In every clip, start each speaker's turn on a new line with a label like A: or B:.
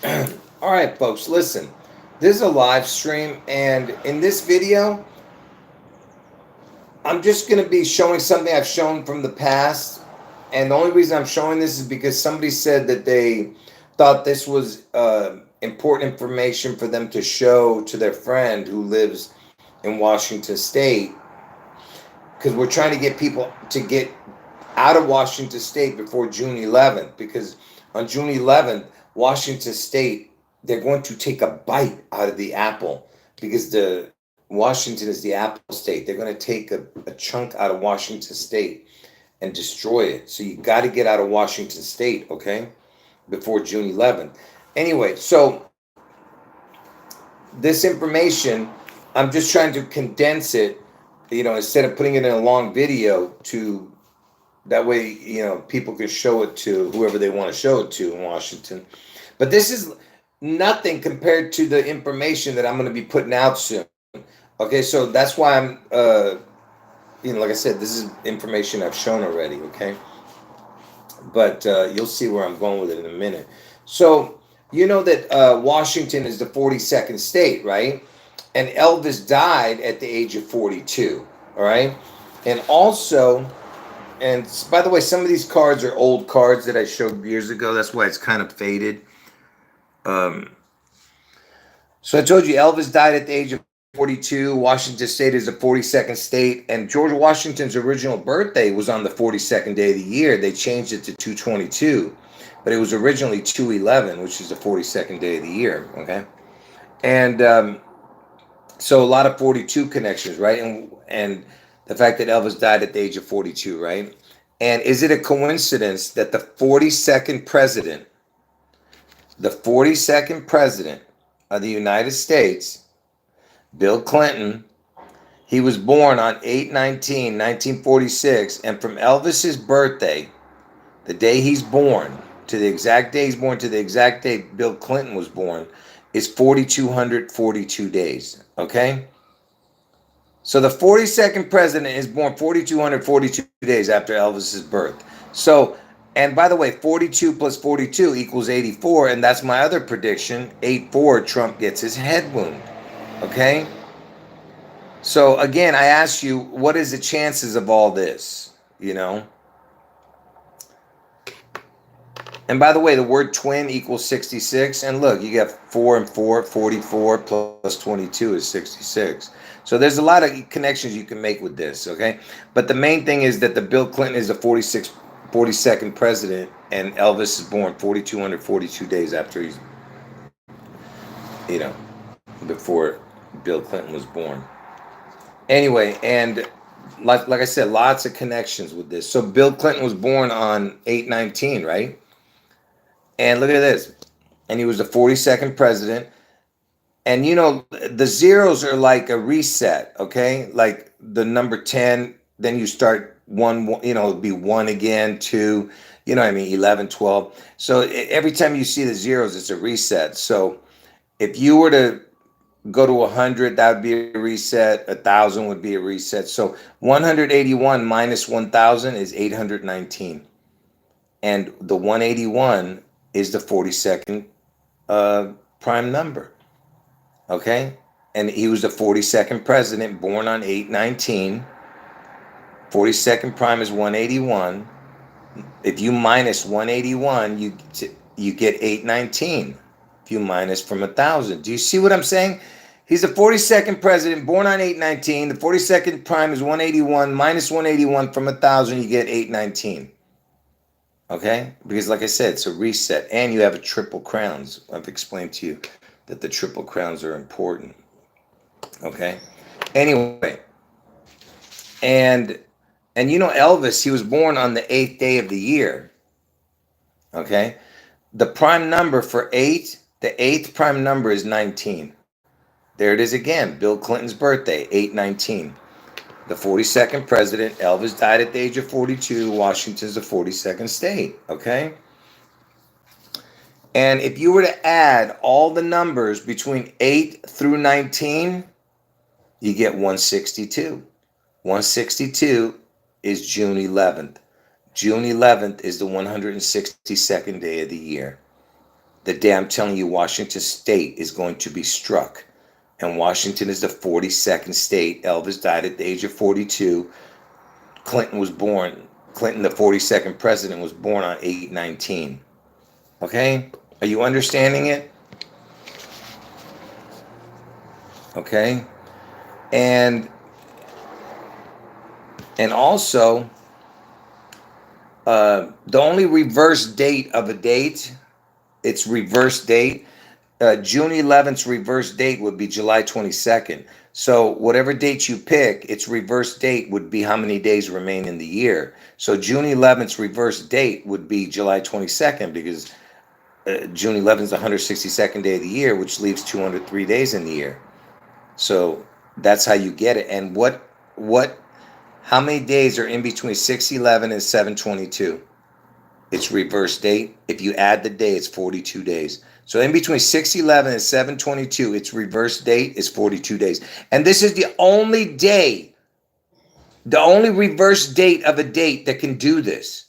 A: All right, folks, listen. This is a live stream, and in this video, I'm just going to be showing something I've shown from the past. And the only reason I'm showing this is because somebody said that they thought this was important information for them to show to their friend who lives in Washington State. Because we're trying to get people to get out of Washington State before June 11th. Because on June 11th, Washington State, they're going to take a bite out of the apple because the Washington is the apple state. They're going to take a chunk out of Washington State and destroy it. So you got to get out of Washington State, okay, before June 11th. Anyway, so this information, I'm just trying to condense it, instead of putting it in a long video to that way, people can show it to whoever they want to show it to in Washington. But this is nothing compared to the information that I'm going to be putting out soon. Okay, so that's why like I said, this is information I've shown already. Okay, but you'll see where I'm going with it in a minute. So you know that Washington is the 42nd state, right? And Elvis died at the age of 42. All right, and also, and by the way, some of these cards are old cards that I showed years ago. That's why it's kind of faded. Um, so I told you Elvis died at the age of 42. Washington State is the 42nd state. And George Washington's original birthday was on the 42nd day of the year. They changed it to 222. But it was originally 211, which is the 42nd day of the year. Okay. And so a lot of 42 connections, right? And the fact that Elvis died at the age of 42, right? And is it a coincidence that the 42nd president of the United States, Bill Clinton, he was born on 8/19/1946, and from Elvis's birthday, the day he's born, to the exact day he's born, to the exact day Bill Clinton was born, is 4,242 days. Okay? So the 42nd president is born 4,242 days after Elvis's birth. So, and by the way, 42 plus 42 equals 84, and that's my other prediction. 8-4, Trump gets his head wound. Okay? So again, I ask you, what is the chances of all this? And by the way, the word twin equals 66. And look, you got 4 and 4, 44 plus 22 is 66. So there's a lot of connections you can make with this, okay? But the main thing is that the Bill Clinton is the 42nd president, and Elvis is born 4,242 days after you know, before Bill Clinton was born. Anyway, and like I said, lots of connections with this. So Bill Clinton was born on 8/19, right? And look at this. And he was the 42nd president. And the zeros are like a reset, okay? Like the number 10, then you start one, it'll be one again, two, what I mean, 11, 12. So every time you see the zeros, it's a reset. So if you were to go to 100, that would be a reset. 1,000 would be a reset. So 181 minus 1,000 is 819. And the 181 is the 42nd prime number. Okay? And he was the 42nd president, born on 8/19. 42nd prime is 181. If you minus 181, you get 819. If you minus from 1,000. Do you see what I'm saying? He's the 42nd president, born on 8/19. The 42nd prime is 181. Minus 181 from 1,000, you get 819. Okay? Because like I said, it's a reset. And you have a triple crowns. I've explained to you that the triple crowns are important. Okay? Anyway. And Elvis, he was born on the 8th day of the year. Okay? The prime number for 8, the 8th prime number is 19. There it is again. Bill Clinton's birthday, 8/19. The 42nd president, Elvis died at the age of 42. Washington's the 42nd state. Okay? And if you were to add all the numbers between 8 through 19, you get 162. 162 is June 11th. June 11th is the 162nd day of the year. the day I'm telling you Washington State is going to be struck. And Washington is the 42nd state. Elvis died at the age of 42. Clinton was born. Clinton, the 42nd president, was born on 8/19. Okay? Are you understanding it? Okay? And also, the only reverse date of a date, it's reverse date. June 11th's reverse date would be July 22nd. So whatever date you pick, its reverse date would be how many days remain in the year. So June 11th's reverse date would be July 22nd, because June 11th is the 162nd day of the year, which leaves 203 days in the year. So that's how you get it. And how many days are in between 6/11 and 7/22? It's reverse date. If you add the day, it's 42 days. So in between 6/11 and 7/22, its reverse date is 42 days. And this is the only day, the only reverse date of a date that can do this,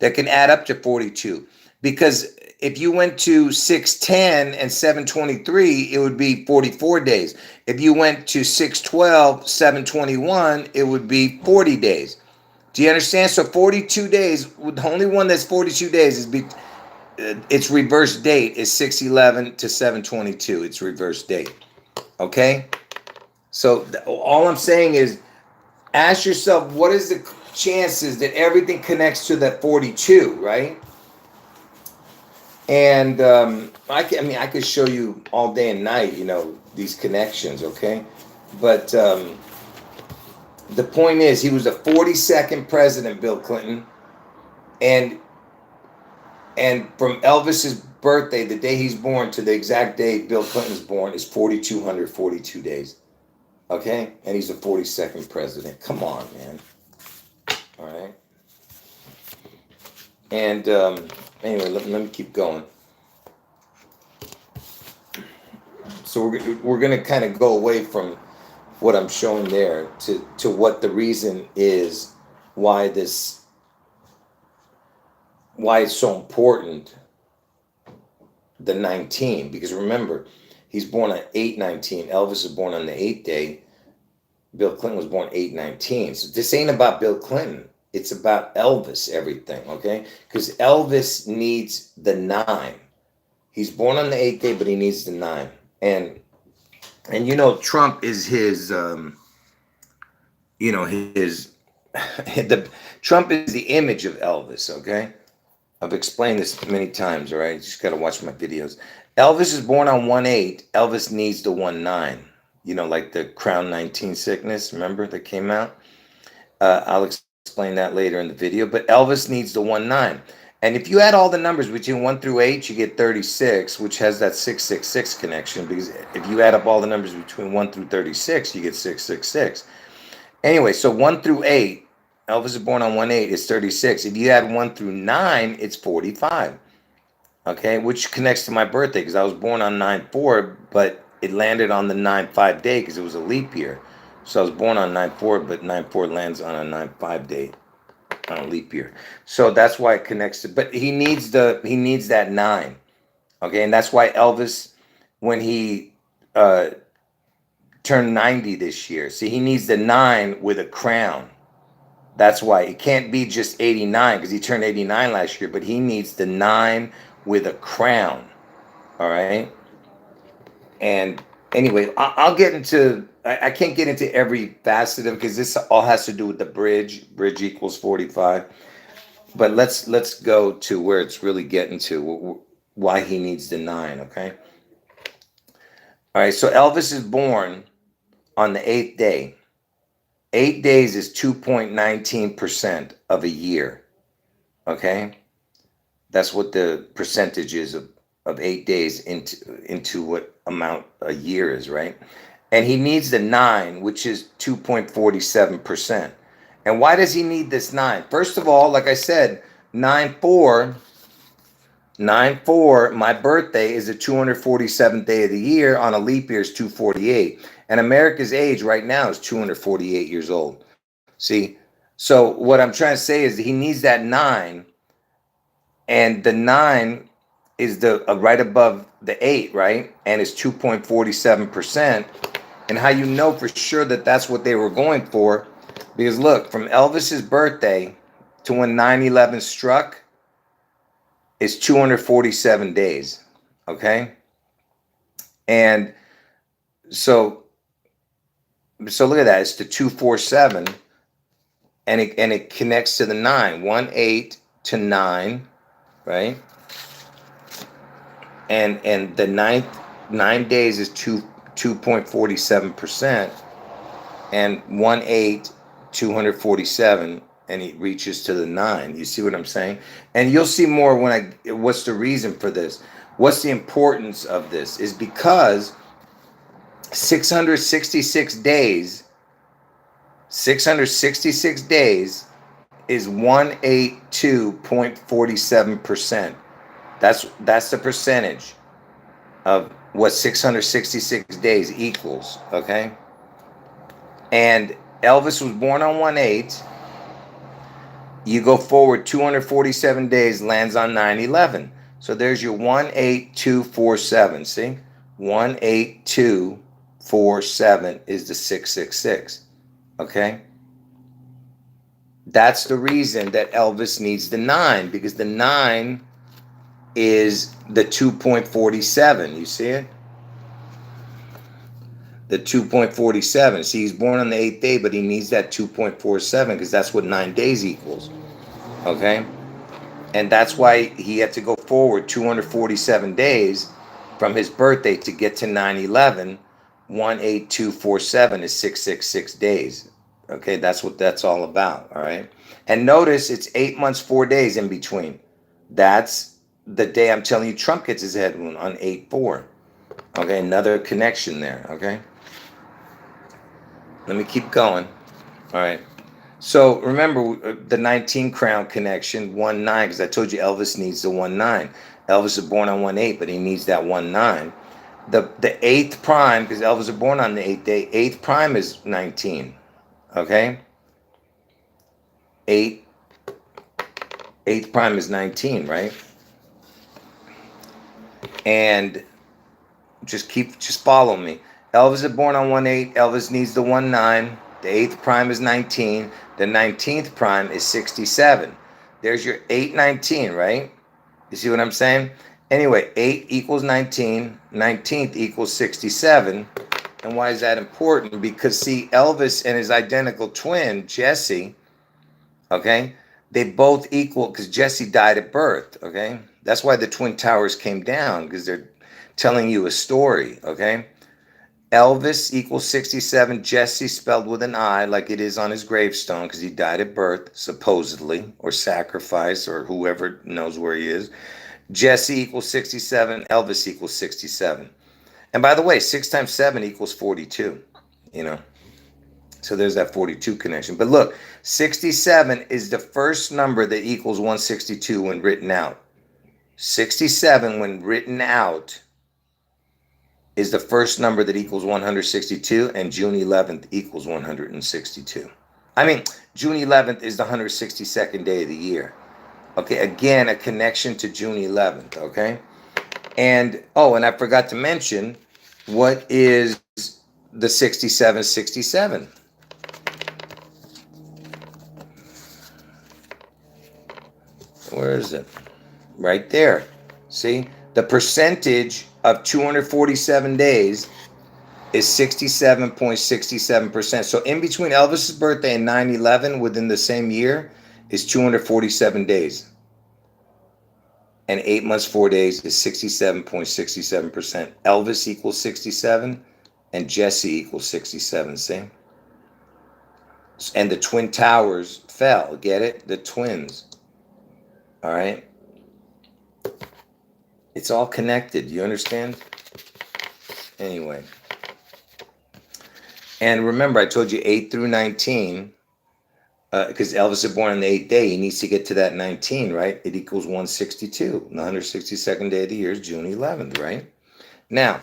A: that can add up to 42. Because if you went to 6/10 and 7/23, it would be 44 days. If you went to 6/12, 7/21, it would be 40 days. Do you understand? So 42 days, the only one that's 42 days is its reverse date is 6/11 to 7/22. It's reverse date. Okay? So all I'm saying is, ask yourself, what is the chances that everything connects to that 42, right? And I could show you all day and night, these connections, okay? But the point is, he was the 42nd president, Bill Clinton, and from Elvis's birthday, the day he's born, to the exact day Bill Clinton's born is 4,242 days, okay? And he's the 42nd president. Come on, man. All right. And anyway, let me keep going. So we're going to kind of go away from what I'm showing there to what the reason is why it's so important, the 19. Because remember, he's born on 8/19. Elvis is born on the 8th day. Bill Clinton was born 8/19. So this ain't about Bill Clinton. It's about Elvis, everything, okay? Because Elvis needs the 9. He's born on the 8th day, but he needs the 9. And Trump is his, Trump is the image of Elvis, okay? I've explained this many times, all right? You just got to watch my videos. Elvis is born on 1/8. Elvis needs the 1/9. Like the Crown 19 sickness, remember, that came out? I'll explain that later in the video. But Elvis needs the 1/9. And if you add all the numbers between 1 through 8, you get 36, which has that 666 connection. Because if you add up all the numbers between 1 through 36, you get 666. Anyway, so 1 through 8, Elvis is born on 1/8, it's 36. If you add 1 through 9, it's 45. Okay, which connects to my birthday, because I was born on 9/4, but it landed on the 9/5 day because it was a leap year. So I was born on 9/4, but 9/4 lands on a 9/5 date on a leap year. So that's why it connects to, but he needs that 9. Okay, and that's why Elvis, when he turned 90 this year, see, he needs the 9 with a crown. That's why it can't be just 89, because he turned 89 last year, but he needs the 9 with a crown. All right. And anyway, I'll get into, I can't get into every facet of it, because this all has to do with the bridge. Bridge equals 45. But let's go to where it's really getting to, why he needs the 9, okay? All right, so Elvis is born on the 8th day. 8 days is 2.19% of a year, okay? That's what the percentage is of 8 days into what amount a year is, right? And he needs the 9, which is 2.47%. And why does he need this 9? First of all, like I said, 9/4, my birthday is the 247th day of the year. On a leap year is 248. And America's age right now is 248 years old. See? So what I'm trying to say is that he needs that 9. And the 9 is the right above the 8, right? And it's 2.47%. And how you know for sure that that's what they were going for? Because look, from Elvis's birthday to when 9/11 struck is 247 days. Okay? And so look at that. It's the 247, and it connects to the 9. 1 8 to 9, right? And the 9 days is 2.47%, and 1 8 247, and it reaches to the 9. You see what I'm saying? And you'll see more when what's the reason for this? What's the importance of this? Is because 666 days 666 days is 182.47%. That's the percentage of what 666 days equals, okay? And Elvis was born on 1/8. You go forward 247 days, lands on 9/11. So there's your 18247. See? 18247 is the 666. Okay? That's the reason that Elvis needs the 9, because the 9 is the 2.47. You see it? The 2.47. See, he's born on the 8th day, but he needs that 2.47 because that's what 9 days equals. Okay? And that's why he had to go forward 247 days from his birthday to get to 9/11. 18247 is 666 days. Okay, that's what that's all about. All right. And notice it's 8 months, 4 days in between. That's the day I'm telling you Trump gets his head wound on 8/4. Okay, another connection there. Okay. Let me keep going. All right. So remember the 19 crown connection, 1/9, because I told you Elvis needs the 1/9. Elvis is born on 1/8, but he needs that 1/9. The 8th prime, because Elvis was born on the 8th day, 8th prime is 19. Okay? 8th prime is 19, right? And just follow me. Elvis is born on 1/8. Elvis needs the 1/9. The 8th prime is 19. The 19th prime is 67. There's your 8/19, right? You see what I'm saying? Anyway, 8 equals 19. 19th equals 67. And why is that important? Because, see, Elvis and his identical twin, Jesse, okay, they both equal, because Jesse died at birth, okay? That's why the Twin Towers came down, because they're telling you a story, okay? Elvis equals 67. Jesse spelled with an I, like it is on his gravestone, because he died at birth, supposedly, or sacrifice, or whoever knows where he is. Jesse equals 67. Elvis equals 67. And by the way, 6 times 7 equals 42. You know, so there's that 42 connection. But look, 67 is the first number that equals 162 when written out. 67, when written out, is the first number that equals 162, and June 11th equals 162. I mean, June 11th is the 162nd day of the year. Okay, again, a connection to June 11th, okay? And, and I forgot to mention, what is the 6767? Where is it? Right there. See? The percentage of 247 days is 67.67%. So in between Elvis's birthday and 9/11, within the same year, is 247 days. And 8 months, 4 days is 67.67%. Elvis equals 67, and Jesse equals 67. See? And the Twin Towers fell. Get it? The twins. All right? It's all connected. You understand? Anyway. And remember, I told you 8 through 19, because Elvis is born on the 8th day. He needs to get to that 19, right? It equals 162. The 162nd day of the year is June 11th, right? Now,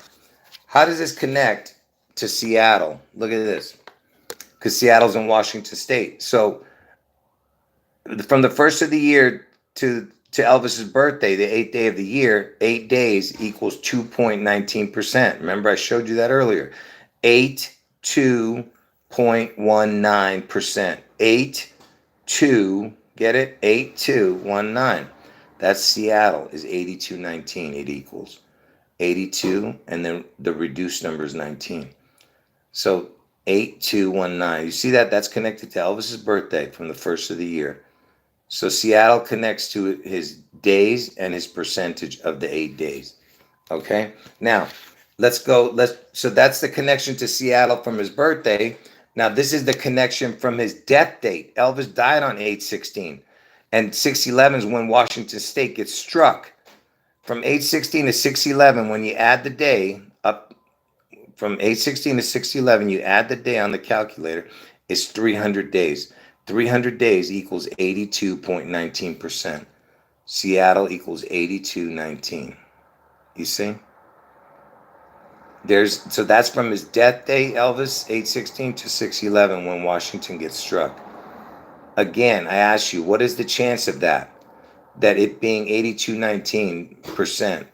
A: how does this connect to Seattle? Look at this. Because Seattle's in Washington State. So from the first of the year to to Elvis's birthday, the 8th day of the year, 8 days equals 2.19%. Remember, I showed you that earlier. 82.19%. 82, get it? 8219. That's Seattle is 8219. It equals 82, and then the reduced number is 19. So 8219. You see that? That's connected to Elvis's birthday from the first of the year. So Seattle connects to his days and his percentage of the 8 days. Okay? Now, let's go. So that's the connection to Seattle from his birthday. Now, this is the connection from his death date. Elvis died on 8/16. And 6/11 is when Washington State gets struck. From 8/16 to 6/11, when you add the day up from 8/16 to 6/11, you add the day on the calculator, it's 300 days. 300 days equals 82.19%. Seattle equals 8219. You see? So that's from his death day, Elvis, 8/16 to 6/11, when Washington gets struck. Again, I ask you, what is the chance of that? That it being 8219%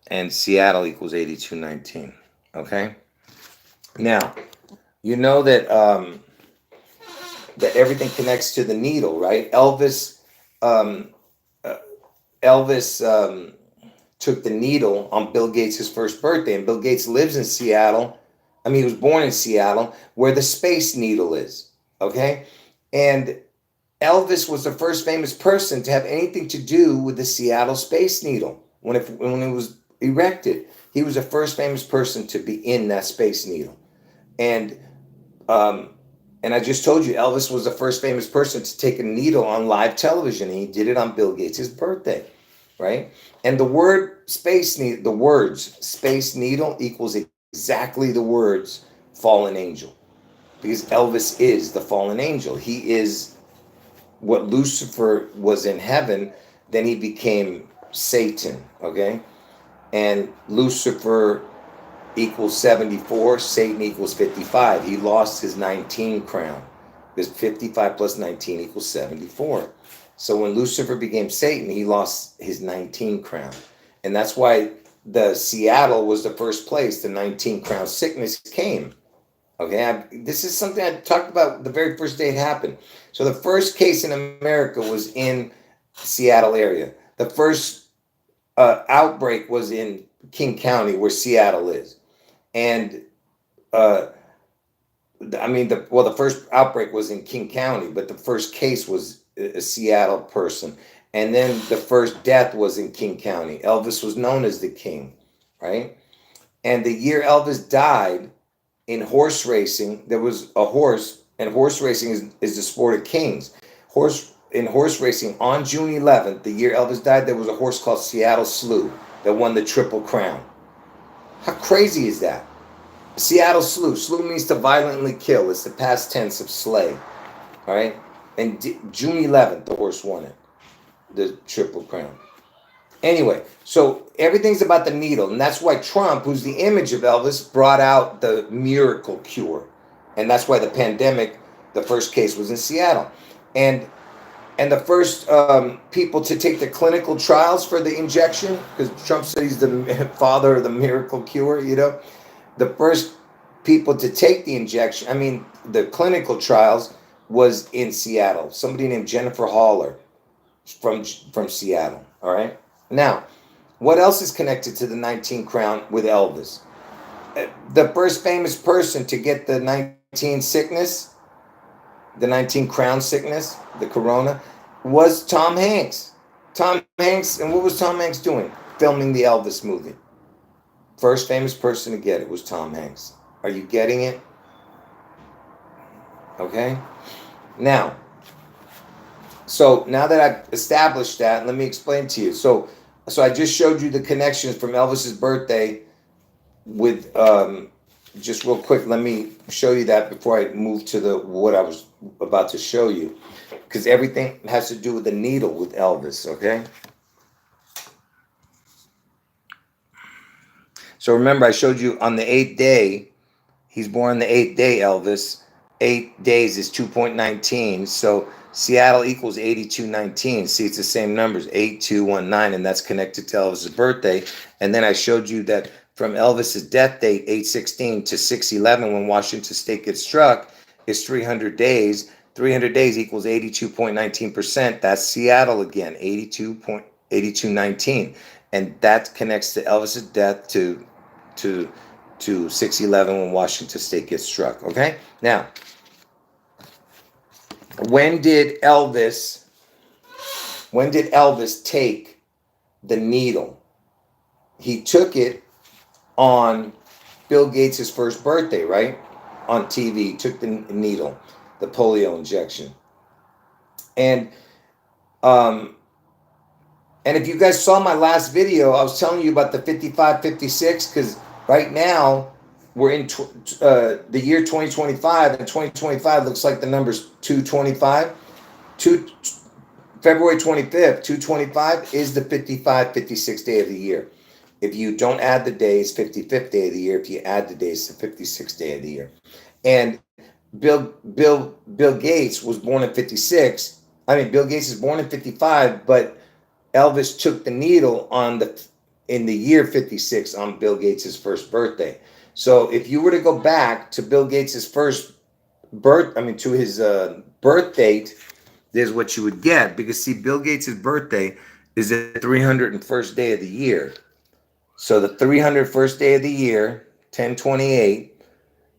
A: and Seattle equals 8219. Okay? Now, you know that that everything connects to the needle, right? Elvis took the needle on Bill Gates' first birthday, and Bill Gates lives in Seattle. I mean, he was born in Seattle, where the Space Needle is. Okay? And Elvis was the first famous person to have anything to do with the Seattle Space Needle when it was erected. He was the first famous person to be in that Space Needle. And I just told you, Elvis was the first famous person to take a needle on live television, and he did it on Bill Gates' birthday, right? And the word space needle, the words space needle equals exactly the words fallen angel, because Elvis is the fallen angel. He is what Lucifer was in heaven, then he became Satan, okay? And Lucifer equals 74, Satan equals 55. He lost his 19 crown, because 55 plus 19 equals 74. So when Lucifer became Satan, he lost his 19 crown. And that's why the Seattle was the first place the 19 crown sickness came. Okay, this is something I talked about the very first day it happened. So the first case in America was in Seattle area. The first outbreak was in King County, where Seattle is. And the first outbreak was in King County, but the first case was a Seattle person. And then the first death was in King County. Elvis was known as the King, right? And the year Elvis died, in horse racing, there was a horse, and horse racing is the sport of kings. In horse racing, on June 11th, the year Elvis died, there was a horse called Seattle Slew that won the Triple Crown. How crazy is that? Seattle Slew. Slew means to violently kill. It's the past tense of slay. All right? And June 11th, the horse won it, the Triple Crown. Anyway, so everything's about the needle. And that's why Trump, who's the image of Elvis, brought out the miracle cure. And that's why the pandemic, the first case was in Seattle. And the first people to take the clinical trials for the injection, because Trump said he's the father of the miracle cure, you know. The first people to take the injection, the clinical trials, was in Seattle. Somebody named Jennifer Haller from Seattle, all right? Now, what else is connected to the 19 crown with Elvis? The first famous person to get the 19 sickness, the 19 crown sickness, the corona, was Tom Hanks. Tom Hanks, and what was Tom Hanks doing? Filming the Elvis movie. First famous person to get it was Tom Hanks. Are you getting it? Okay? Now, so now that I've established that, let me explain to you. So I just showed you the connections from Elvis's birthday with, just real quick, let me show you that before I move to what I was about to show you, because everything has to do with the needle with Elvis, okay? So remember, I showed you on the 8th day, he's born on the 8th day, Elvis. 8 days is 2.19. So Seattle equals 8219. See, it's the same numbers, 8219, and that's connected to Elvis's birthday. And then I showed you that from Elvis's death date, 816, to 611, when Washington State gets struck, is 300 days. 300 days equals 82.19%. That's Seattle again, 82.8219. And that connects to Elvis's death to 611 when Washington State gets struck. Okay? Now, when did Elvis take the needle? He took it on Bill Gates' first birthday, right? On TV, he took the needle, the polio injection. And if you guys saw my last video, I was telling you about the 55-56, because right now we're in the year 2025, and 2025 looks like the number's 225. February 25th, 225 is the 55-56 day of the year. If you don't add the days, 55th day of the year. If you add the days, the 56th day of the year. And Bill Gates was born in 56. Bill Gates is born in 55, but Elvis took the needle in the year 56 on Bill Gates' first birthday. So if you were to go back to Bill Gates' to his birth date, there's what you would get. Because see, Bill Gates' birthday is the 301st day of the year. So the 301st day of the year, 1028,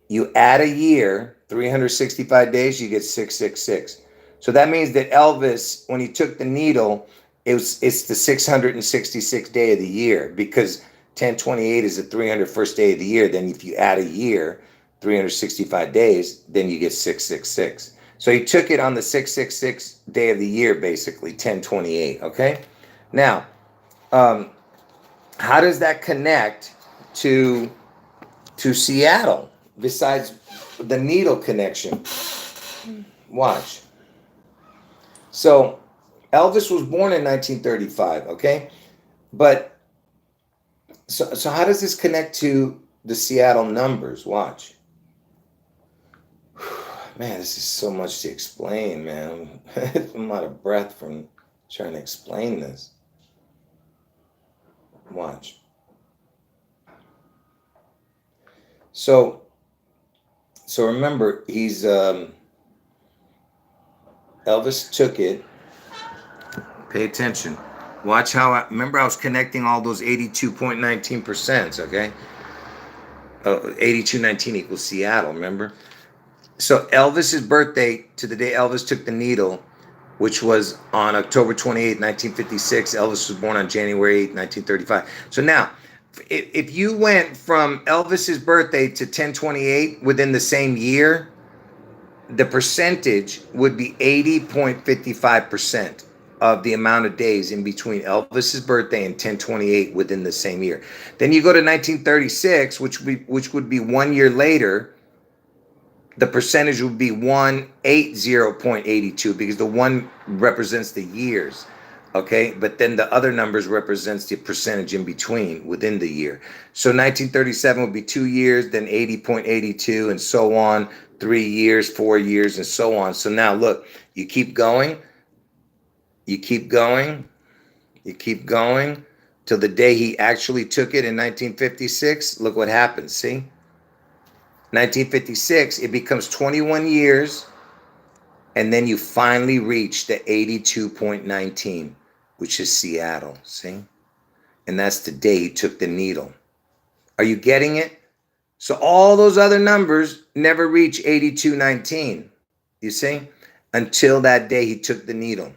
A: you add a year, 365 days, you get 666. So that means that Elvis, when he took the needle, it's the 666th day of the year, because 1028 is the 301st day of the year. Then if you add a year, 365 days, then you get 666. So he took it on the 666th day of the year, basically, 1028, okay? Now, how does that connect to Seattle, besides the needle connection? Watch. So Elvis was born in 1935, okay? But so how does this connect to the Seattle numbers? Watch. Man, this is so much to explain, man. I'm out of breath from trying to explain this. Watch. So remember, he's Elvis took it. Pay attention. Watch how remember I was connecting all those 82.19%, okay? 8219 equals Seattle, remember? So Elvis's birthday to the day Elvis took the needle, which was on October 28, 1956. Elvis was born on January 8, 1935. So now, if you went from Elvis's birthday to 1028 within the same year, the percentage would be 80.55% of the amount of days in between Elvis's birthday and 1028 within the same year. Then you go to 1936, which would be 1 year later. The percentage would be 180.82, because the one represents the years, okay? But then the other numbers represents the percentage in between within the year. So 1937 would be 2 years, then 80.82, and so on, 3 years, 4 years, and so on. So now look, you keep going, you keep going, you keep going till the day he actually took it in 1956. Look what happens, see? 1956, it becomes 21 years, and then you finally reach the 82.19, which is Seattle, see? And that's the day he took the needle. Are you getting it? So all those other numbers never reach 8219, you see? Until that day he took the needle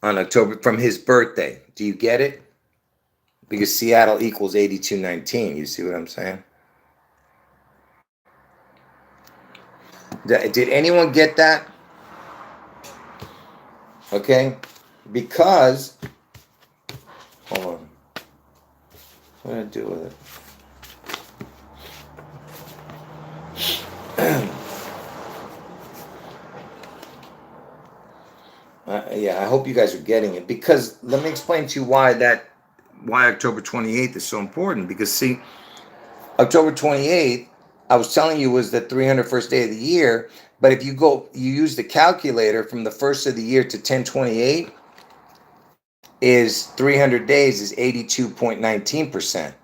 A: on October, from his birthday. Do you get it? Because Seattle equals 8219, you see what I'm saying? Did anyone get that? Okay, because, hold on, what did I do with it? Yeah, I hope you guys are getting it, because let me explain to you why October 28th is so important. Because see, October 28th, I was telling you, was the 301st day of the year, But if you use the calculator from the first of the year to 1028 is 300 days is 82.19%.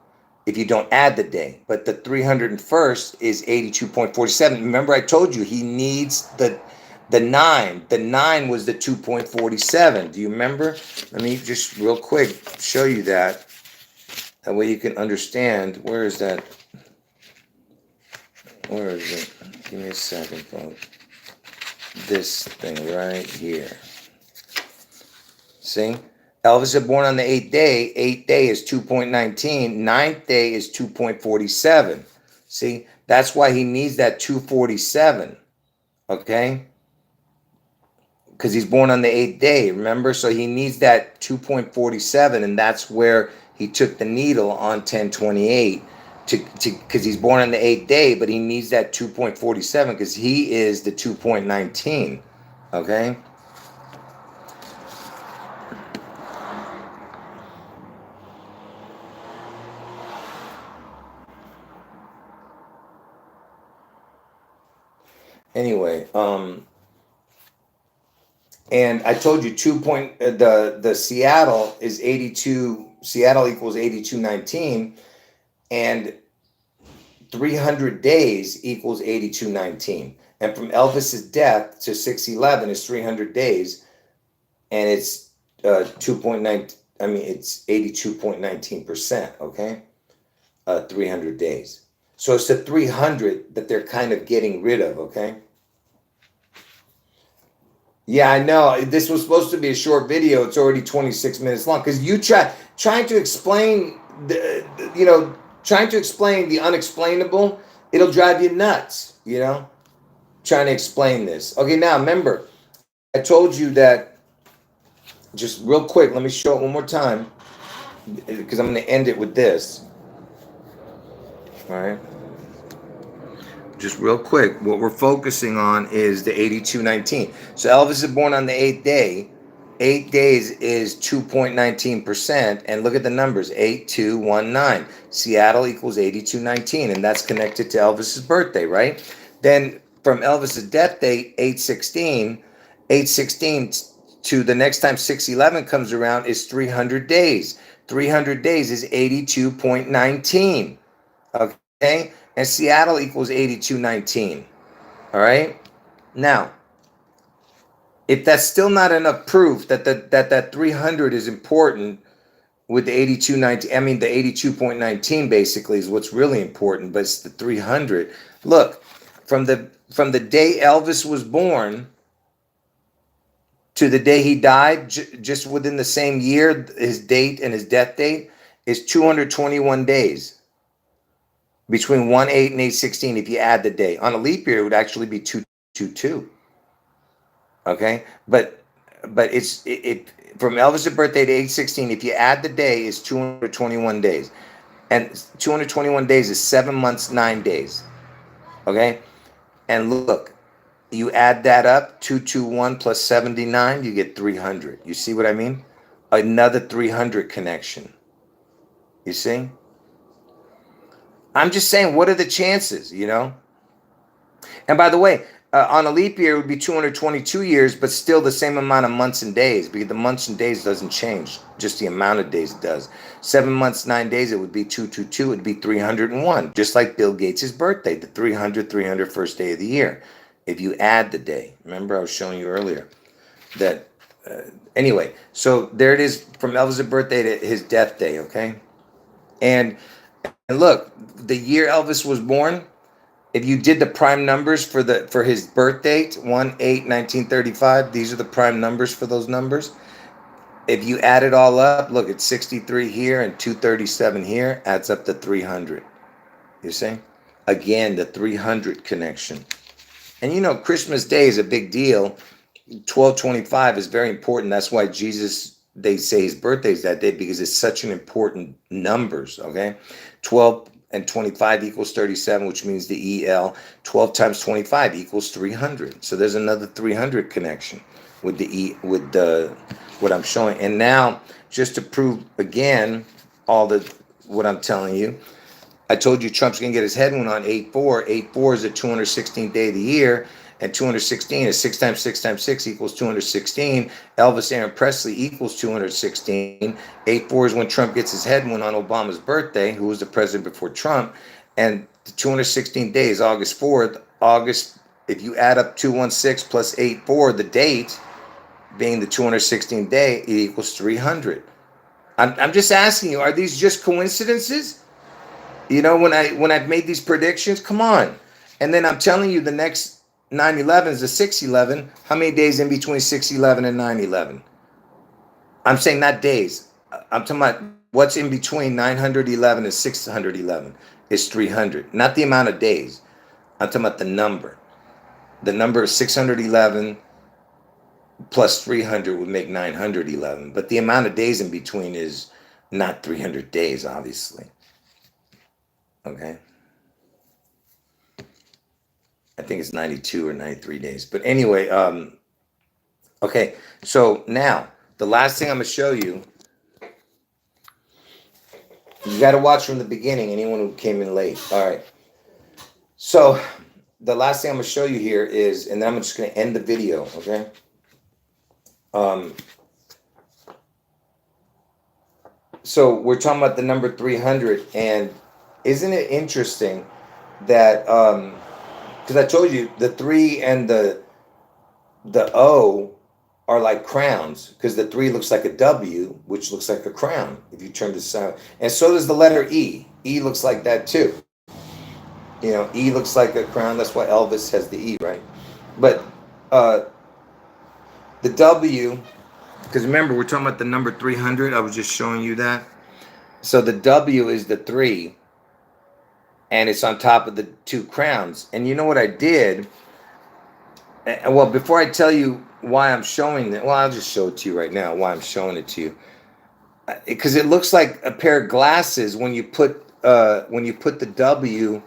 A: If you don't add the day, but the 301st is 82.47. Remember, I told you he needs the 9. The 9 was the 2.47. Do you remember? Let me just real quick show you that. That way you can understand. Where is that? Where is it? Give me a second, folks. This thing right here. See? Elvis is born on the 8th day. 8th day is 2.19. 9th day is 2.47. See? That's why he needs that 247. Okay? Because he's born on the 8th day, remember? So he needs that 2.47, and that's where he took the needle on 1028 because he's born on the 8th day, but he needs that 2.47 because he is the 2.19. Okay? Anyway, and I told you the Seattle is 82. Seattle equals 8219, and 300 days equals 8219. And from Elvis's death to 611 is 300 days, and it's 2.9. I mean, it's 82.19%. Okay, 300 days. So it's the 300 that they're kind of getting rid of. Okay. Yeah, I know. This was supposed to be a short video. It's already 26 minutes long because you trying to explain trying to explain the unexplainable. It'll drive you nuts. Trying to explain this. Okay, now remember, I told you that. Just real quick, let me show it one more time because I'm going to end it with this. All right. Just real quick, what we're focusing on is the 8219. So Elvis is born on the 8th day. 8 days is 2.19%. And look at the numbers, 8219. Seattle equals 8219. And that's connected to Elvis's birthday, right? Then from Elvis's death date, 816 to the next time 611 comes around is 300 days. 300 days is 82.19. Okay? And Seattle equals 8219. All right? Now, if that's still not enough proof that 300 is important with the 8219, I mean the 82.19 basically is what's really important, but it's the 300. Look, from the day Elvis was born to the day he died, just within the same year, his date and his death date is 221 days. Between 1/8 and 8/16, if you add the day. On a leap year, it would actually be 222. Okay? But it's from Elvis' birthday to 8/16, if you add the day, is 221 days. And 221 days is 7 months, 9 days. Okay? And look, you add that up, 221 plus 79, you get 300. You see what I mean? Another 300 connection. You see? I'm just saying, what are the chances, And by the way, on a leap year, it would be 222 years, but still the same amount of months and days, because the months and days doesn't change. Just the amount of days does. 7 months, 9 days, it would be 222. It would be 301, just like Bill Gates' birthday, the 301st day of the year. If you add the day. Remember, I was showing you earlier that, anyway, so there it is from Elvis' birthday to his death day, okay? And look, the year Elvis was born, if you did the prime numbers for his birth date, 1/8/1935, these are the prime numbers for those numbers. If you add it all up, look, it's 63 here and 237 here, adds up to 300. You see? Again, the 300 connection. And Christmas Day is a big deal. 12/25 is very important. That's why Jesus, they say his birthday is that day, because it's such an important numbers, okay? 12 and 25 equals 37, which means the EL. 12 times 25 equals 300. So there's another 300 connection with what I'm showing. And now, just to prove again what I'm telling you, I told you Trump's going to get his head wound on 8/4. 8/4 is the 216th day of the year. And 216 is 6 times 6 times 6 equals 216. Elvis Aaron Presley equals 216. 8-4 is when Trump gets his head won on Obama's birthday, who was the president before Trump. And the 216 days, August 4th, if you add up 216 plus 8-4, the date being the 216th day, it equals 300. I'm just asking you, are these just coincidences? You know, when I've made these predictions, come on. And then I'm telling you the next 9/11 is a 6/11. How many days in between 6/11 and 9/11? I'm saying not days. I'm talking about what's in between 911 and 611 is 300. Not the amount of days. I'm talking about the number. The number of 611 plus 300 would make 911. But the amount of days in between is not 300 days, obviously. Okay. I think it's 92 or 93 days. But anyway, okay. So now, the last thing I'm going to show you, you got to watch from the beginning, anyone who came in late. All right. So the last thing I'm going to show you here is, and then I'm just going to end the video, okay? So we're talking about the number 300, and isn't it interesting that, because I told you the 3 and the O are like crowns, because the 3 looks like a W, which looks like a crown if you turn this side. And so does the letter E. E looks like that too. You know, E looks like a crown. That's why Elvis has the E, right? But the W, because remember, we're talking about the number 300. I was just showing you that. So the W is the 3, and it's on top of the 2 crowns. And you know what I did? Well, before I tell you why I'm showing that, well, I'll just show it to you right now, why I'm showing it to you. Because it looks like a pair of glasses when you put the W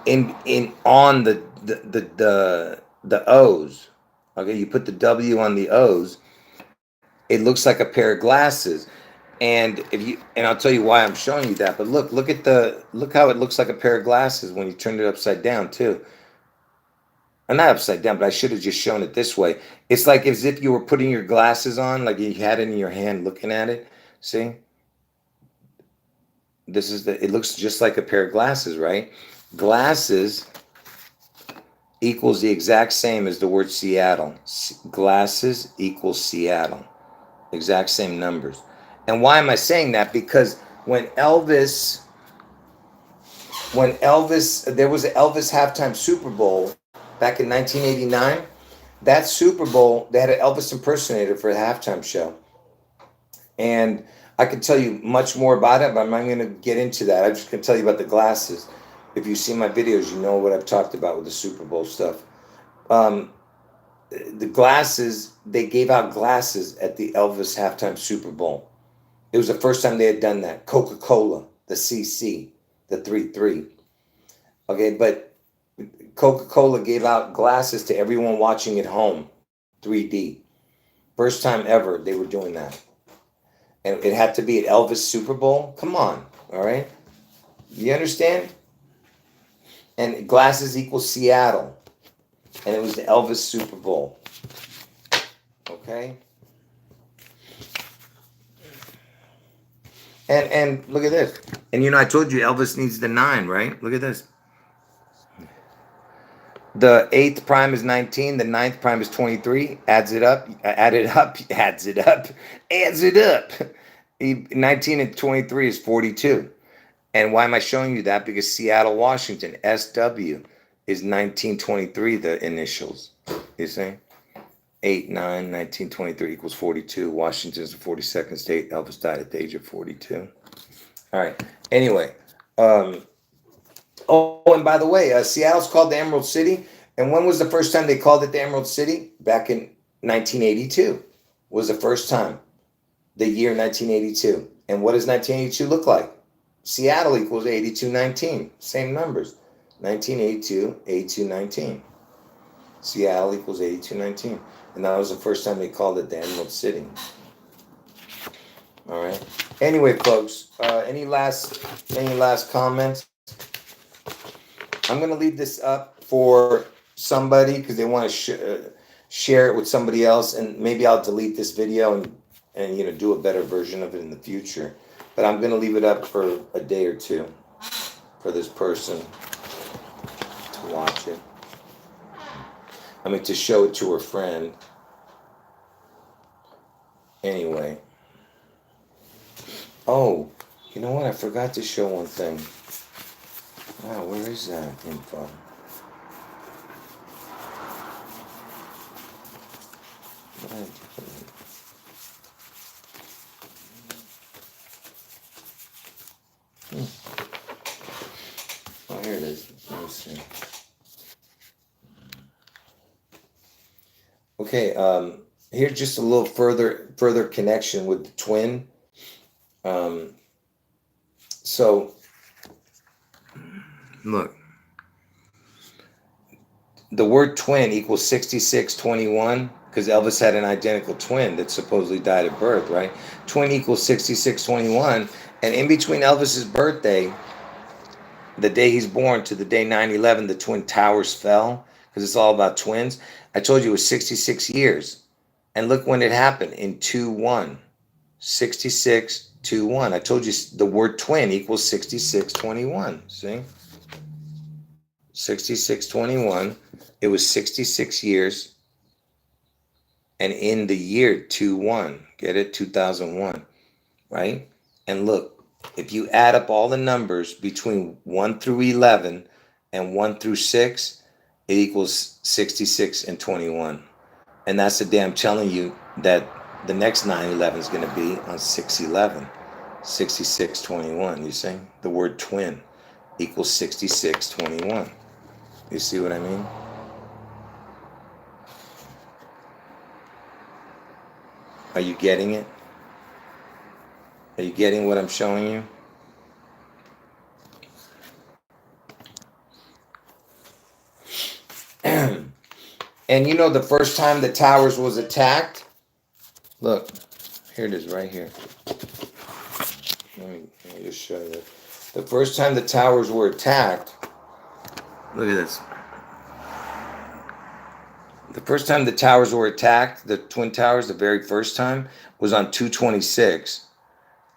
A: in on the O's. Okay, you put the W on the O's, it looks like a pair of glasses. And I'll tell you why I'm showing you that. But look how it looks like a pair of glasses when you turn it upside down too. Not upside down, but I should have just shown it this way. It's like as if you were putting your glasses on, like you had it in your hand looking at it. See? It looks just like a pair of glasses, right? Glasses equals the exact same as the word Seattle. Glasses equals Seattle. Exact same numbers. And why am I saying that? Because when there was an Elvis halftime Super Bowl back in 1989, that Super Bowl, they had an Elvis impersonator for a halftime show. And I could tell you much more about it, but I'm not going to get into that. I'm just going to tell you about the glasses. If you see my videos, you know what I've talked about with the Super Bowl stuff. The glasses, they gave out glasses at the Elvis halftime Super Bowl. It was the first time they had done that. Coca-Cola, the CC, the 3-3. Okay, but Coca-Cola gave out glasses to everyone watching at home, 3D. First time ever they were doing that. And it had to be at Elvis Super Bowl. Come on, all right? You understand? And glasses equals Seattle. And it was the Elvis Super Bowl. Okay? And look at this. And you know, I told you Elvis needs the 9, right? Look at this. The 8th prime is 19. The 9th prime is 23. Adds it up. 19 and 23 is 42. And why am I showing you that? Because Seattle, Washington, SW is 1923, the initials. You see? 8, 9, 1923 equals 42. Washington's the 42nd state. Elvis died at the age of 42. All right. Anyway. Oh, and by the way, Seattle's called the Emerald City. And when was the first time they called it the Emerald City? Back in 1982 was the first time. The year 1982. And what does 1982 look like? Seattle equals 8219. Same numbers. 1982, 8219. Seattle equals 8219. And that was the first time they called it the Emerald City. All right. Anyway, folks, any last comments? I'm going to leave this up for somebody because they want to share it with somebody else, and maybe I'll delete this video and do a better version of it in the future. But I'm gonna leave it up for a day or two for this person to watch it. I mean, to show it to her friend. Anyway. Oh, you know what? I forgot to show one thing. Wow, where is that info? What did I do? Oh, here it is. Let me see. Okay, here's just a little further connection with the twin. So, look, the word twin equals 6621 because Elvis had an identical twin that supposedly died at birth, right? Twin equals 6621, and in between Elvis's birthday, the day he's born, to the day 9/11, the Twin Towers fell, because it's all about twins. I told you it was 66 years. And look when it happened, in 2-1. 66-2-1. I told you the word twin equals 6621. See? 6621. It was 66 years. And in the year 2-1, get it? 2001. Right? And look, if you add up all the numbers between 1 through 11 and 1 through 6, it equals 66 and 21. And that's the day I'm telling you that the next 9/11 is going to be on 6/11, 66-21. You see? The word twin equals 66-21. You see what I mean? Are you getting it? Are you getting what I'm showing you? And you know the first time the towers was attacked? Look, here it is right here. Let me just show you that. The first time the towers were attacked, look at this. The first time the towers were attacked, the Twin Towers, the very first time, was on 2/26.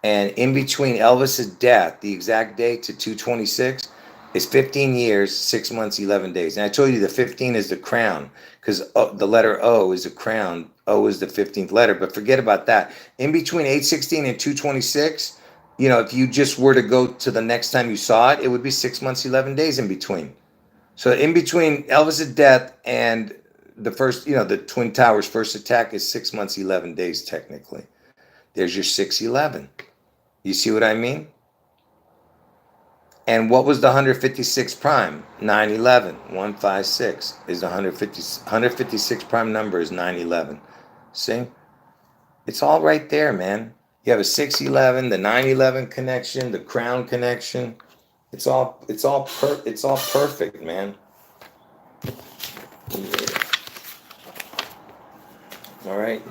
A: And in between Elvis's death, the exact date to 2/26, is 15 years, 6 months, 11 days. And I told you the 15 is the crown, because the letter O is a crown. O is the 15th letter. But forget about that. In between 8/16 and 2/26, if you just were to go to the next time you saw it, it would be 6 months, 11 days in between. So in between Elvis's death and the first, the Twin Towers first attack is 6 months, 11 days, technically. There's your 6/11. You see what I mean? And what was the 156 prime? 9/11. 156 is the 156 prime number is 9/11. See? It's all right there, man. You have a 6/11, the 9/11 connection, the crown connection. It's all perfect, man. All right.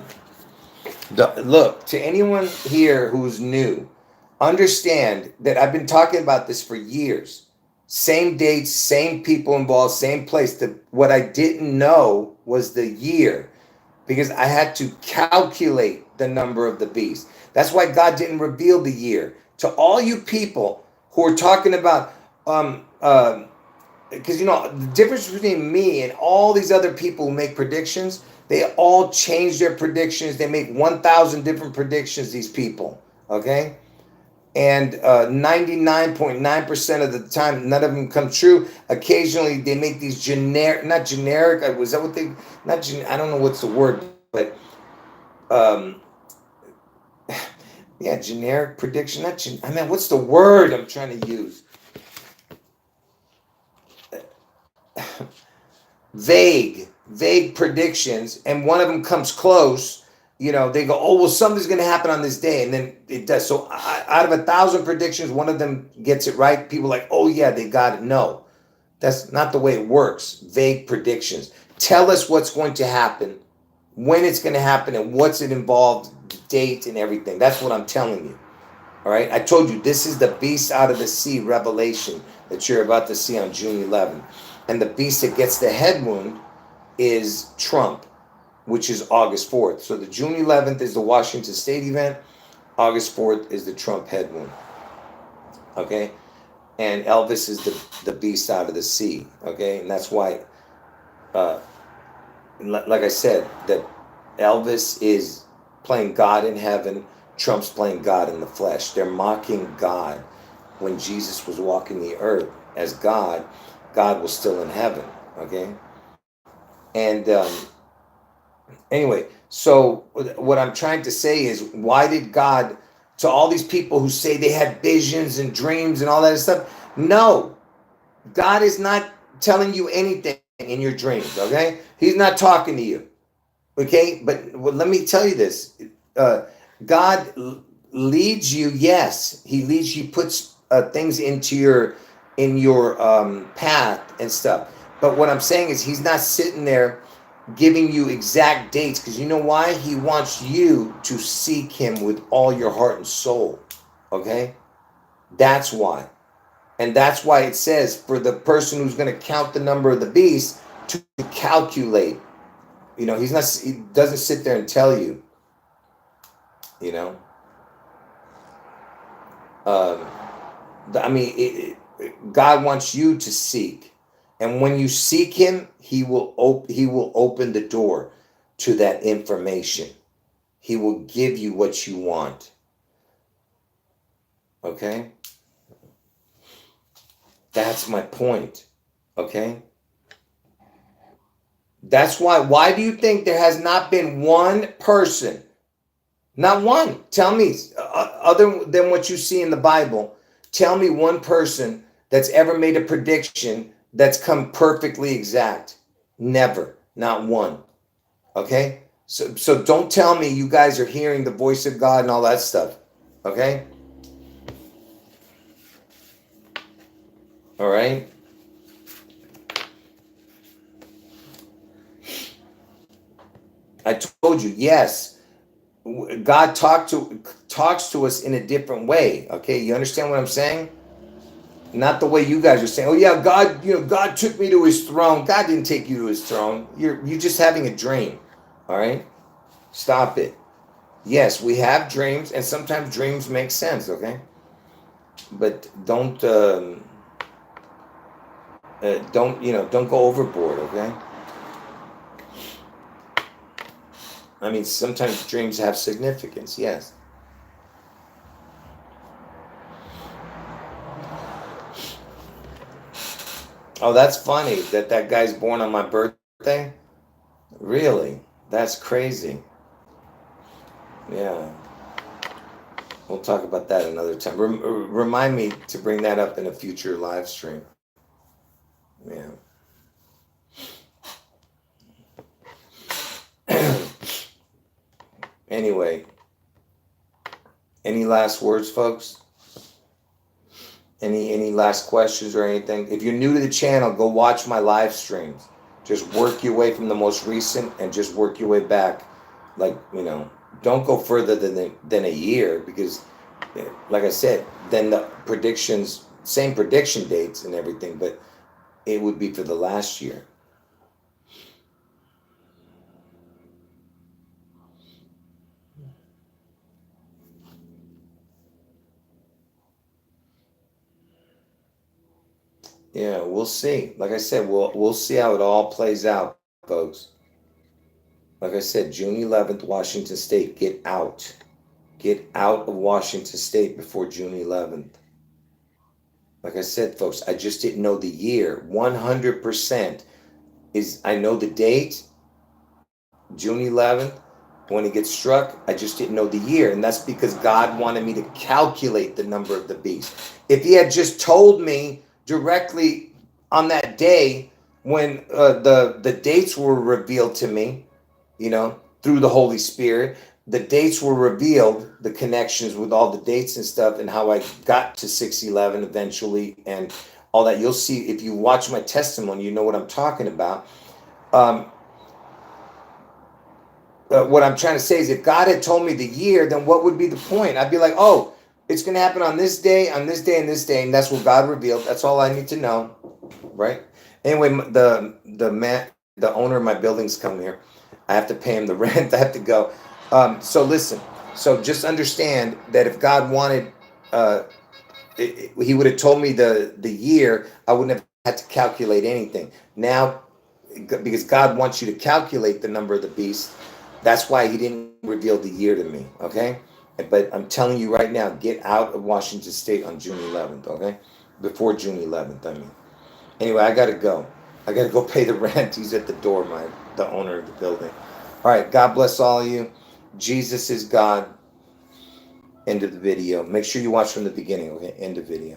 A: Look, to anyone here who's new, understand that I've been talking about this for years. Same dates, same people involved, same place. What I didn't know was the year, because I had to calculate the number of the beast. That's why God didn't reveal the year. To all you people who are talking about, because the difference between me and all these other people who make predictions, they all change their predictions. They make 1,000 different predictions, these people, okay? And 99.9% of the time, none of them come true. Occasionally, they make these not generic, was that what they, I don't know what's the word, but, yeah, generic prediction, what's the word I'm trying to use? Vague predictions, and one of them comes close. They go, oh, well, something's going to happen on this day, and then it does. So out of 1,000 predictions, one of them gets it right. People are like, oh yeah, they got it. No, that's not the way it works. Vague predictions tell us what's going to happen, when it's going to happen, and what's it involved, date and everything. That's what I'm telling you. All right, I told you this is the beast out of the sea revelation that you're about to see on June 11th. And the beast that gets the head wound is Trump, which is August 4th. So the June 11th is the Washington State event. August 4th is the Trump head wound. Okay? And Elvis is the beast out of the sea. Okay? And that's why, like I said, that Elvis is playing God in heaven. Trump's playing God in the flesh. They're mocking God. When Jesus was walking the earth as God, God was still in heaven. Okay? And anyway, so what I'm trying to say is, why did God, to all these people who say they had visions and dreams and all that stuff, no, God is not telling you anything in your dreams, okay? He's not talking to you, okay? But let me tell you this. God leads you, yes. He leads you, puts things into your path and stuff. But what I'm saying is, he's not sitting there giving you exact dates, because you know why? He wants you to seek him with all your heart and soul. Okay? That's why. And that's why it says for the person who's going to count the number of the beast to calculate. You know, he doesn't sit there and tell you. You know? God wants you to seek. And when you seek him, he will open the door to that information. He will give you what you want. Okay? That's my point. Okay? That's why do you think there has not been one person, not one, tell me, other than what you see in the Bible, tell me one person that's ever made a prediction that's come perfectly exact? Never. Not one. Okay? So don't tell me you guys are hearing the voice of God and all that stuff. Okay? All right? I told you, yes. God talks to us in a different way. Okay? You understand what I'm saying? Not the way you guys are saying, oh yeah, God, God took me to his throne. God didn't take you to his throne. You're just having a dream. All right? Stop it. Yes, we have dreams, and sometimes dreams make sense, okay? But don't go overboard, okay? I mean, sometimes dreams have significance, yes. Oh, that's funny that guy's born on my birthday? Really? That's crazy. Yeah. We'll talk about that another time. Remind me to bring that up in a future live stream. Yeah. Anyway, any last words, folks? Any last questions or anything? If you're new to the channel, go watch my live streams. Just work your way from the most recent and just work your way back. Like, don't go further than a year, because, like I said, then the predictions, same prediction dates and everything, but it would be for the last year. Yeah, we'll see. Like I said, we'll see how it all plays out, folks. Like I said, June 11th, Washington State, get out. Get out of Washington State before June 11th. Like I said, folks, I just didn't know the year. 100% I know the date, June 11th, when it gets struck. I just didn't know the year. And that's because God wanted me to calculate the number of the beast. If he had just told me directly on that day when the dates were revealed to me, through the Holy Spirit, the dates were revealed, the connections with all the dates and stuff, and how I got to 611 eventually, and all that. You'll see if you watch my testimony, you know what I'm talking about. What I'm trying to say is, if God had told me the year, then what would be the point? I'd be like, oh, it's going to happen on this day, and this day, and this day, and that's what God revealed. That's all I need to know, right? Anyway, the owner of my building's coming here. I have to pay him the rent. I have to go. So listen. So just understand that if God wanted, uh, he would have told me the year. I wouldn't have had to calculate anything. Now, because God wants you to calculate the number of the beast, that's why He didn't reveal the year to me. Okay. But I'm telling you right now, get out of Washington State on June 11th. Okay. Before June 11th. I mean. Anyway, I gotta go. I gotta go pay the rent. He's at the door, the owner of the building. All right. God bless all of you. Jesus is God. End of the video. Make sure you watch from the beginning. Okay. End of video.